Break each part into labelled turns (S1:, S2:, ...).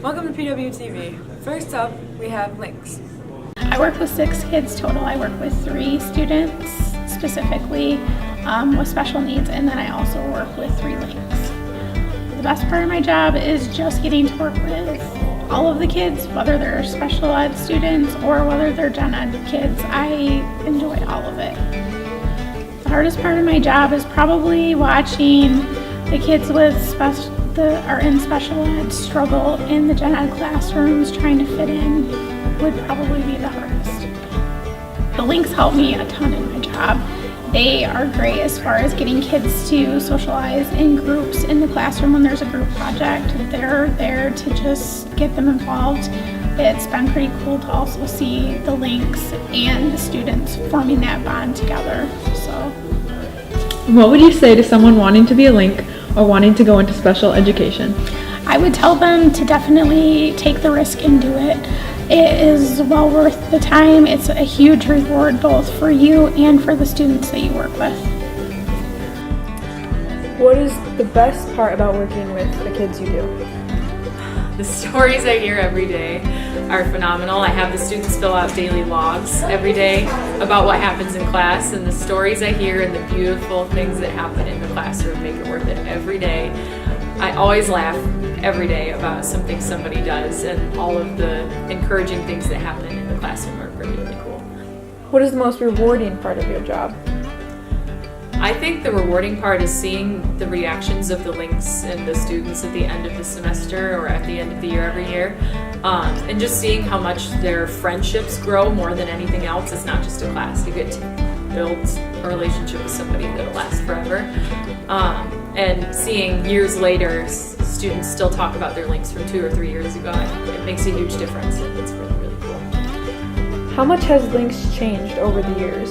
S1: Welcome to PdubTV. First up, we have links.
S2: I work with 6 kids total. I work with 3 students specifically with special needs, and then I also work with 3 links. The best part of my job is just getting to work with all of the kids, whether they're special ed students or whether they're gen ed kids. I enjoy all of it. The hardest part of my job is probably watching the kids that are in special ed struggle in the gen ed classrooms. Trying to fit in would probably be the hardest. The links help me a ton in my job. They are great as far as getting kids to socialize in groups in the classroom when there's a group project. They're there to just get them involved. It's been pretty cool to also see the links and the students forming that bond together. So,
S3: what would you say to someone wanting to be a link or wanting to go into special education?
S2: I would tell them to definitely take the risk and do it. It is well worth the time. It's a huge reward both for you and for the students that you work with.
S1: What is the best part about working with the kids you do?
S4: The stories I hear every day are phenomenal. I have the students fill out daily logs every day about what happens in class, and the stories I hear and the beautiful things that happen in the classroom make it worth it every day. I always laugh every day about something somebody does, and all of the encouraging things that happen in the classroom are really, really cool.
S1: What is the most rewarding part of your job?
S4: I think the rewarding part is seeing the reactions of the links and the students at the end of the semester or at the end of the year every year, and just seeing how much their friendships grow more than anything else. It's not just a class. You get to build a relationship with somebody that'll last forever. And seeing years later, students still talk about their links from 2 or 3 years ago, it makes a huge difference, and it's really, really cool.
S1: How much has links changed over the years?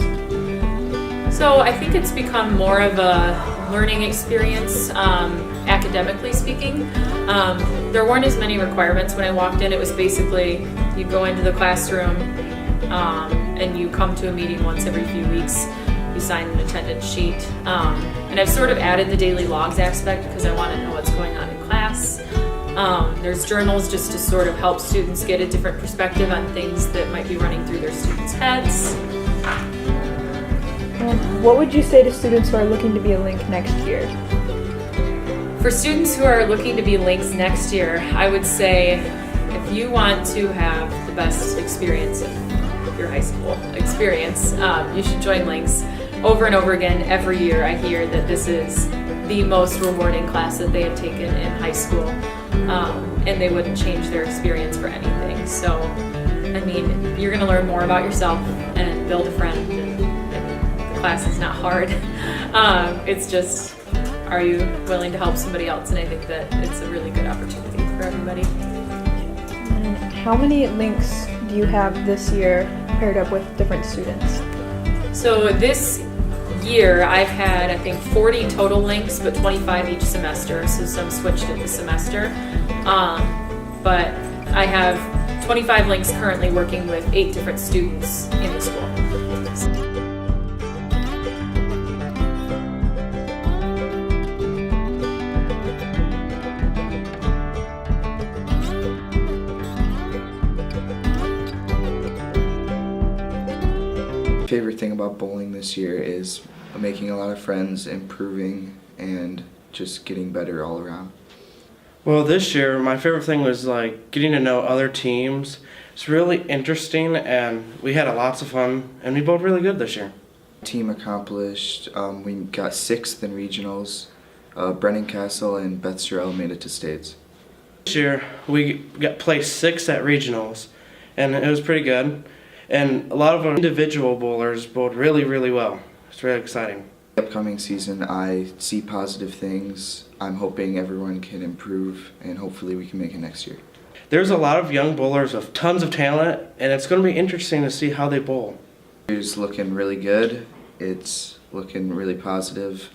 S4: So I think it's become more of a learning experience, academically speaking. There weren't as many requirements when I walked in. It was basically you go into the classroom and you come to a meeting once every few weeks. You sign an attendance sheet. And I've sort of added the daily logs aspect because I want to know what's going on in class. There's journals just to sort of help students get a different perspective on things that might be running through their students' heads.
S1: What would you say to students who are looking to be a link next year?
S4: For students who are looking to be links next year, I would say if you want to have the best experience of your high school experience, you should join links. Over and over again, every year I hear that this is the most rewarding class that they have taken in high school, and they wouldn't change their experience for anything. So, I mean, you're going to learn more about yourself and build a friend, and the class is not hard. It's just, are you willing to help somebody else? And I think that it's a really good opportunity for everybody.
S1: And how many links do you have this year paired up with different students?
S4: So this year I've had, I think, 40 total links, but 25 each semester, so some switched in the semester. But I have 25 links currently working with 8 different students in the school.
S5: Favorite thing about bowling this year is making a lot of friends, improving, and just getting better all around.
S6: Well, this year my favorite thing was like getting to know other teams. It's really interesting, and we had lots of fun, and we bowled really good this year.
S5: Team accomplished. We got 6th in regionals. Brennan Castle and Beth Sorrell made it to states.
S6: This year we got placed 6th at regionals, and it was pretty good. And a lot of our individual bowlers bowled really, really well. It's really exciting.
S5: The upcoming season, I see positive things. I'm hoping everyone can improve, and hopefully we can make it next year.
S6: There's a lot of young bowlers with tons of talent, and it's going to be interesting to see how they bowl.
S5: It's looking really good. It's looking really positive.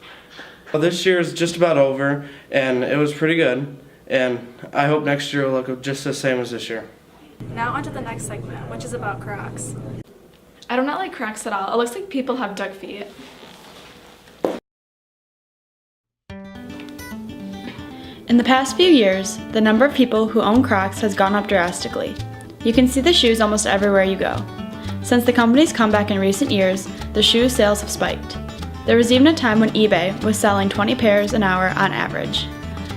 S6: Well, this year is just about over, and it was pretty good. And I hope next year will look just the same as this year.
S7: Now onto the next segment, which is about Crocs.
S8: I do not like Crocs at all. It looks like people have duck feet.
S2: In
S9: In the past few years, the number of people who own Crocs has gone up drastically. You can see the shoes almost everywhere you go. Since the company's comeback in recent years, the shoe sales have spiked. There was even a time when eBay was selling 20 pairs an hour on average.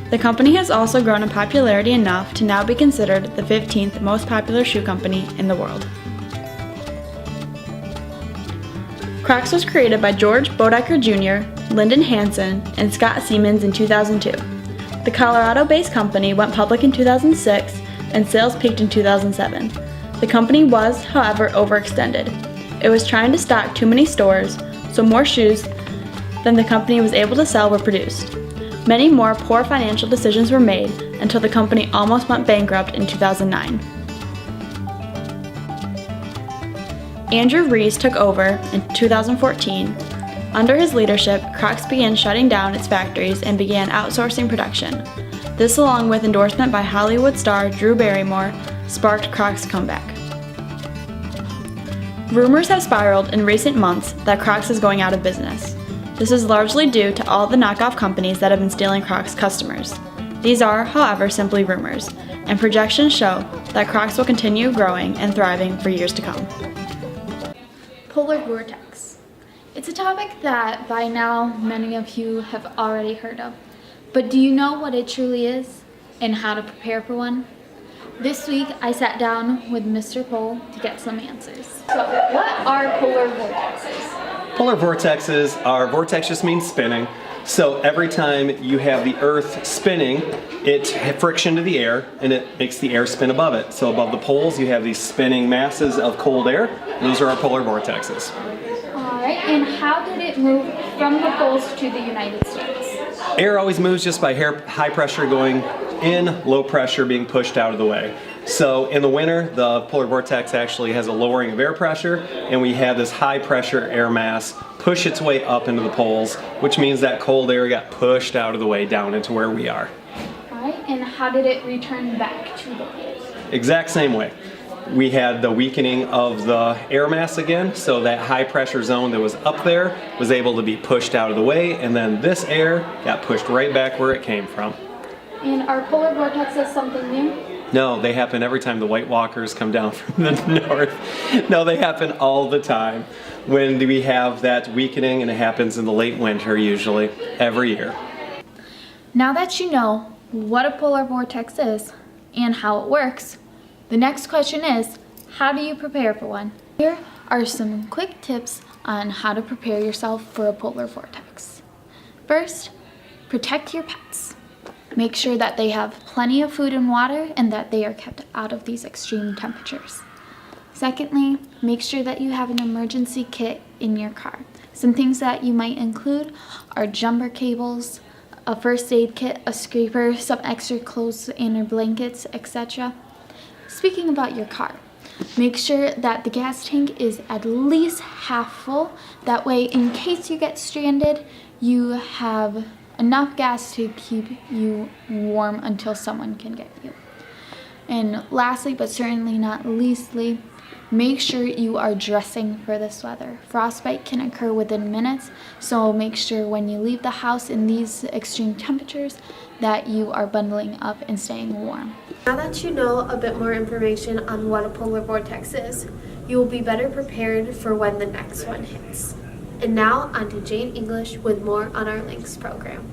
S9: The company has also grown in popularity enough to now be considered the 15th most popular shoe company in the world. Crocs was created by George Bodecker Jr., Lyndon Hansen, and Scott Siemens in 2002. The Colorado-based company went public in 2006 and sales peaked in 2007. The company was, however, overextended. It was trying to stock too many stores, so more shoes than the company was able to sell were produced. Many more poor financial decisions were made until the company almost went bankrupt in 2009. Andrew Rees took over in 2014. Under his leadership, Crocs began shutting down its factories and began outsourcing production. This, along with endorsement by Hollywood star Drew Barrymore, sparked Crocs' comeback. Rumors have spiraled in recent months that Crocs is going out of business. This is largely due to all the knockoff companies that have been stealing Crocs customers. These are, however, simply rumors, and projections show that Crocs will continue growing and thriving for years to come.
S10: Polar vortex. It's a topic that by now many of you have already heard of. But do you know what it truly is and how to prepare for one? This week I sat down with Mr. Pole to get some answers. So what are polar vortexes?
S11: Polar vortexes are, vortex just means spinning. So every time you have the earth spinning, it has friction to the air and it makes the air spin above it. So above the poles you have these spinning masses of cold air. Those are our polar vortexes.
S10: Alright, and how did it move from the poles to the United States?
S11: Air always moves just by high pressure going in, low pressure being pushed out of the way. So in the winter, the polar vortex actually has a lowering of air pressure, and we have this high pressure air mass push its way up into the poles, which means that cold air got pushed out of the way down into where we are.
S10: Alright, and how did it return back to the poles?
S11: Exact same way. We had the weakening of the air mass again, so that high pressure zone that was up there was able to be pushed out of the way, and then this air got pushed right back where it came from.
S10: And are polar vortexes something new?
S11: No, they happen every time the White Walkers come down from the north. No, they happen all the time when we have that weakening, and it happens in the late winter usually, every year.
S10: Now that you know what a polar vortex is and how it works, the next question is, how do you prepare for one? Here are some quick tips on how to prepare yourself for a polar vortex. First, protect your pets. Make sure that they have plenty of food and water and that they are kept out of these extreme temperatures. Secondly, make sure that you have an emergency kit in your car. Some things that you might include are jumper cables, a first aid kit, a scraper, some extra clothes and blankets, etc. Speaking about your car, make sure that the gas tank is at least half full. That way, in case you get stranded, you have enough gas to keep you warm until someone can get you. And lastly, but certainly not leastly, make sure you are dressing for this weather. Frostbite can occur within minutes, so make sure when you leave the house in these extreme temperatures that you are bundling up and staying warm.
S12: Now that you know a bit more information on what a polar vortex is, you will be better prepared for when the next one hits. And now on to Jade English with more on our Links program.